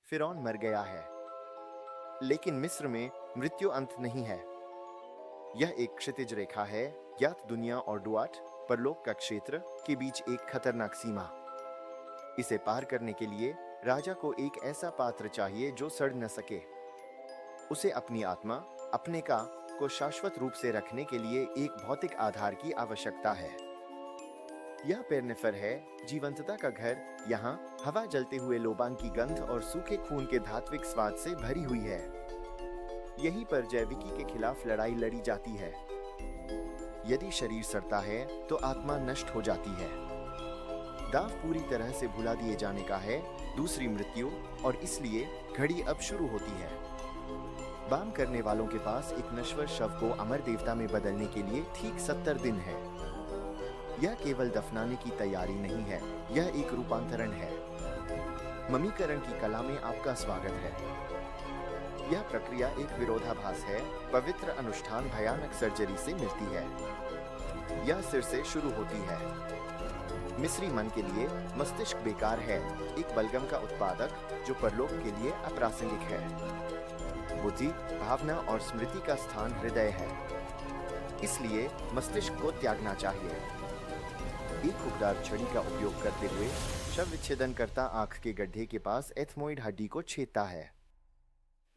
फिरौन मर गया है। लेकिन मिस्र में मृत्यु अंत नहीं है। यह एक क्षितिज रेखा है, ज्ञात दुनिया और डुआट, परलोक का क्षेत्र के बीच एक खतरनाक सीमा। इसे पार करने के लिए राजा को एक ऐसा पात्र चाहिए जो सड़ न सके। उसे अपनी आत्मा, अपने का को शाश्वत रूप से रखने के लिए एक भौतिक आधार की आवश्यकता है। यह पेरनेफर है, जीवंतता का घर। यहाँ हवा जलते हुए लोबान की गंध और सूखे खून के धात्विक स्वाद से भरी हुई है। यहीं पर जैविकी के खिलाफ लड़ाई लड़ी जाती है। यदि शरीर सड़ता है तो आत्मा नष्ट हो जाती है। दाव पूरी तरह से भुला दिए जाने का है, दूसरी मृत्यु, और इसलिए घड़ी अब शुरू होती है। बाम करने वालों के पास एक नश्वर शव को अमर देवता में बदलने के लिए ठीक 70 दिन है। यह केवल दफनाने की तैयारी नहीं है, यह एक रूपांतरण है। ममीकरण की कला में आपका स्वागत है। यह प्रक्रिया एक विरोधाभास है। पवित्र अनुष्ठान भयानक सर्जरी से मिलती है। यह सिर से शुरू होती है। मिस्री मन के लिए मस्तिष्क बेकार है, एक बलगम का उत्पादक जो परलोक के लिए अप्रासंगिक है। बुद्धि, भावना और स्मृति का स्थान हृदय है, इसलिए मस्तिष्क को त्यागना चाहिए। एक हुकदार छड़ी का उपयोग करते हुए शव विच्छेदनकर्ता आंख के गड्ढे के पास एथमोइड हड्डी को छेदता है।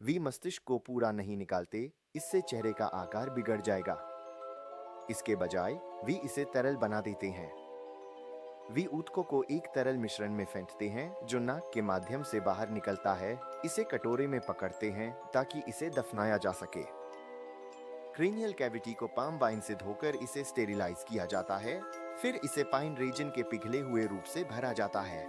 वे मस्तिष्क को पूरा नहीं निकालते, इससे चेहरे का आकार बिगड़ जाएगा। इसके बजाय वे इसे तरल बना देते हैं। वे ऊतकों को एक तरल मिश्रण में फेंटते हैं जो नाक के माध्यम से बाहर निकलता है। इसे कटोरे में पकड़ते हैं ताकि इसे दफनाया जा सके। क्रेनियल कैविटी को पाम वाइन से धोकर इसे स्टेरिलाइज किया जाता है। फिर इसे पाइन रेजिन के पिघले हुए रूप से भरा जाता है।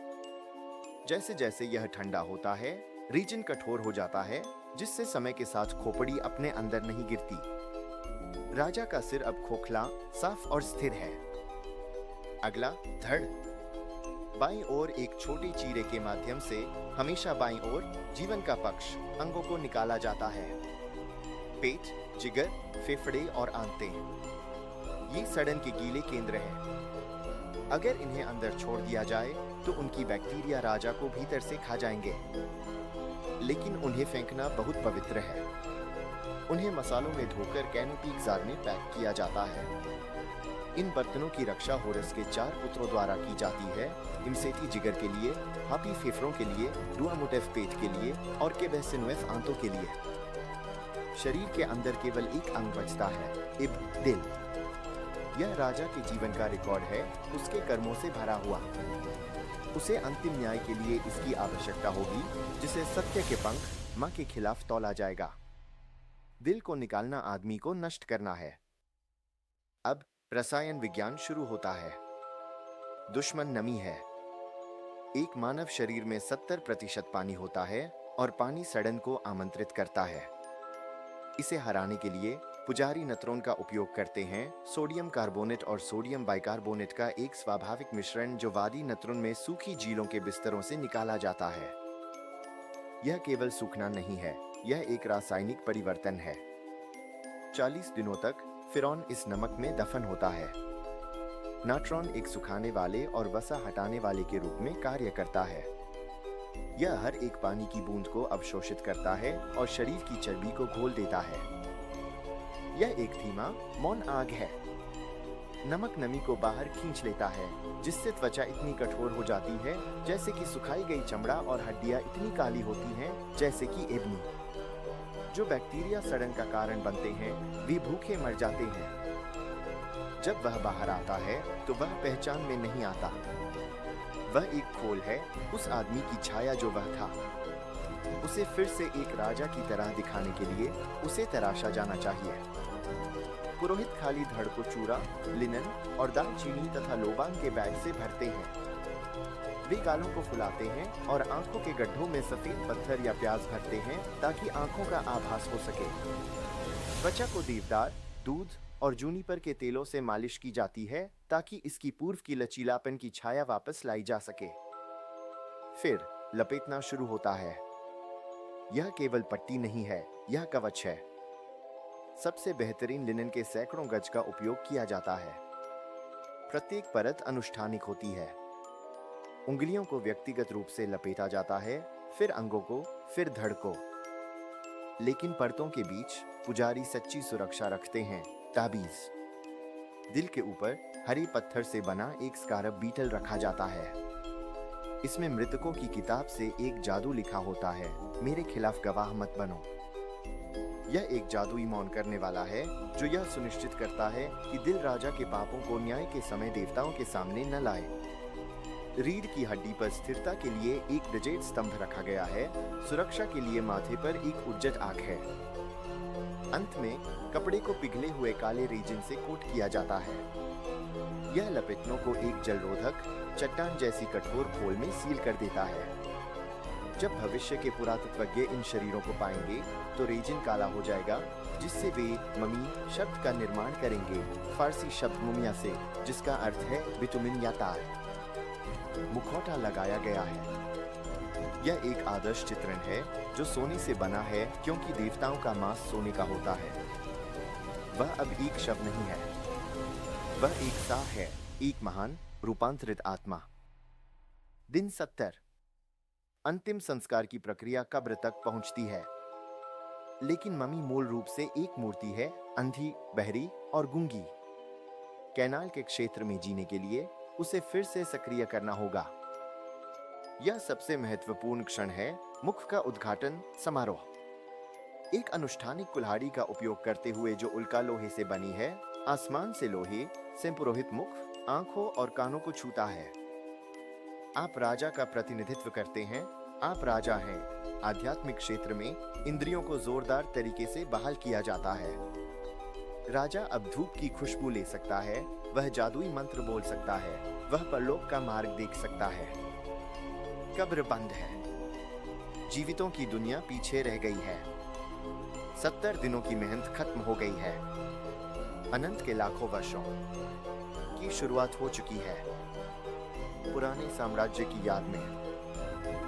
जैसे जैसे यह ठंडा होता है, रीजन कठोर हो जाता है, जिससे समय के साथ खोपड़ी अपने अंदर नहीं गिरती। राजा का सिर अब खोखला, साफ और स्थिर है। अगला, धड़। बाईं ओर एक छोटे चीरे के माध्यम से हमेशा बाईं ओर जीवन का पक्ष अंगों को निकाला जाता है। पेट, जिगर, फेफड़े और आंतें, ये सड़न के गीले केंद्र हैं। अगर इन्हें अंदर छोड़ दिया जाए तो उनकी बैक्टीरिया राजा को भीतर से खा जाएंगे। लेकिन उन्हें फेंकना बहुत पवित्र है। उन्हें मसालों में धोकर कैनोपीक जार में पैक किया जाता है। इन बर्तनों की रक्षा होरस के 4 पुत्रों द्वारा की जाती है, इमसेटी जिगर के लिए, हापी फेफड़ों के लिए, डुआमुटेफ पेट के लिए और केबेसिनुएफ आंतों के लिए। शरीर के अंदर केवल एक अंग बचता है, इब, दिल। यह राजा के जीवन का रिकॉर्ड है, उसके कर्मों से भरा हुआ। उसे अंतिम न्याय के लिए इसकी आवश्यकता होगी, जिसे सत्य के पंख मां के खिलाफ तौला जाएगा। दिल को निकालना आदमी को नष्ट करना है। अब रसायन विज्ञान शुरू होता है। दुश्मन नमी है। एक मानव शरीर में 70% पानी होता है और पानी सड़न को आमंत्रित करता है। इसे हराने के लिए पुजारी नत्रोन का उपयोग करते हैं, सोडियम कार्बोनेट और सोडियम बाइकार्बोनेट का एक स्वाभाविक मिश्रण जो वादी नत्रोन में सूखी झीलों के बिस्तरों से निकाला जाता है। यह केवल सूखना नहीं है, यह एक रासायनिक परिवर्तन है। 40 दिनों तक फिरौन इस नमक में दफन होता है। नाट्रॉन एक सुखाने वाले और वसा हटाने वाले के रूप में कार्य करता है। यह हर एक पानी की बूंद को अवशोषित करता है और शरीर की चर्बी को घोल देता है। यह एक धीमा, मौन आग है। नमक नमी को बाहर खींच लेता है, जिससे त्वचा इतनी कठोर हो जाती है जैसे कि सुखाई गई चमड़ा और हड्डियां इतनी काली होती हैं जैसे कि एबनी। जो बैक्टीरिया सड़न का कारण बनते हैं, वे भूखे मर जाते हैं। जब वह बाहर आता है तो वह पहचान में नहीं आता। वह एक खोल है, उस आदमी की छाया जो वह था। उसे फिर से एक राजा की तरह दिखाने के लिए उसे तराशा जाना चाहिए। पुरोहित खाली धड़ को चूरा, लिनन और दालचीनी तथा लोबान के बैग से भरते हैं। वे गालों को फुलाते हैं और आंखों के गड्ढों में सफेद पत्थर या प्याज भरते हैं ताकि आंखों का आभास हो सके। त्वचा को देवदार, दूध और जूनिपर के तेलों से मालिश की जाती है ताकि इसकी पूर्व की लचीलापन की छाया वापस लाई जा सके। फिर लपेटना शुरू होता है। यह केवल पट्टी नहीं है, यह कवच है। सबसे बेहतरीन लिनन के सैकड़ों गज का उपयोग किया जाता है। प्रत्येक परत अनुष्ठानिक होती है। उंगलियों को व्यक्तिगत रूप से लपेटा जाता है, फिर अंगों को, फिर धड़ को। लेकिन परतों के बीच पुजारी सच्ची सुरक्षा रखते हैं, ताबीज। दिल के ऊपर हरी पत्थर से बना एक स्कारब बीटल रखा जाता है। इसमें मृतकों की किताब से एक जादू लिखा होता है, मेरे खिलाफ गवाह मत बनो। यह एक जादुई मौन करने वाला है जो यह सुनिश्चित करता है कि दिल राजा के पापों को न्याय के समय देवताओं के सामने न लाए। रीढ़ की हड्डी पर स्थिरता के लिए एक डजेट स्तंभ रखा गया है, सुरक्षा के लिए माथे पर एक उज्जत आंख है। अंत में कपड़े को पिघले हुए काले रेजिन से कोट किया जाता है। यह लपेटनों को एक जलरोधक चट्टान जैसी कठोर खोल में सील कर देता है। जब भविष्य के पुरातत्वज्ञ इन शरीरों को पाएंगे तो रेजिन काला हो जाएगा, जिससे वे ममी शब्द का निर्माण करेंगे, फारसी शब्द मुमिया से, जिसका अर्थ है बिटुमिन या तार। मुखौटा लगाया गया है। यह एक आदर्श चित्रण है जो सोने से बना है, क्योंकि देवताओं का मांस सोने का होता है। वह अब एक शव नहीं है, वह एक साह है, एक महान रूपांतरित आत्मा। दिन 70। अंतिम संस्कार की प्रक्रिया कब्र तक पहुंचती है। लेकिन मम्मी मूल रूप से एक मूर्ति है, अंधी, बहरी और गूंगी। कैनाल के क्षेत्र में जीने के लिए उसे फिर से सक्रिय करना होगा। यह सबसे महत्वपूर्ण क्षण है, मुख का उद्घाटन समारोह। एक अनुष्ठानिक कुल्हाड़ी का उपयोग करते हुए जो उल्का लोहे से बनी है, आसमान से लोहे से पुरोहित मुख, आंखों और कानों को छूता है। आप राजा का प्रतिनिधित्व करते हैं, आप राजा हैं। आध्यात्मिक क्षेत्र में इंद्रियों को जोरदार तरीके से बहाल किया जाता है। राजा अब धूप की खुशबू ले सकता है, वह जादुई मंत्र बोल सकता है, वह परलोक का मार्ग देख सकता है। कब्र बंद है, जीवितों की दुनिया पीछे रह गई है। 70 दिनों की मेहनत खत्म हो गई है। अनंत के लाखों वर्षों की शुरुआत हो चुकी है। पुराने साम्राज्य की याद में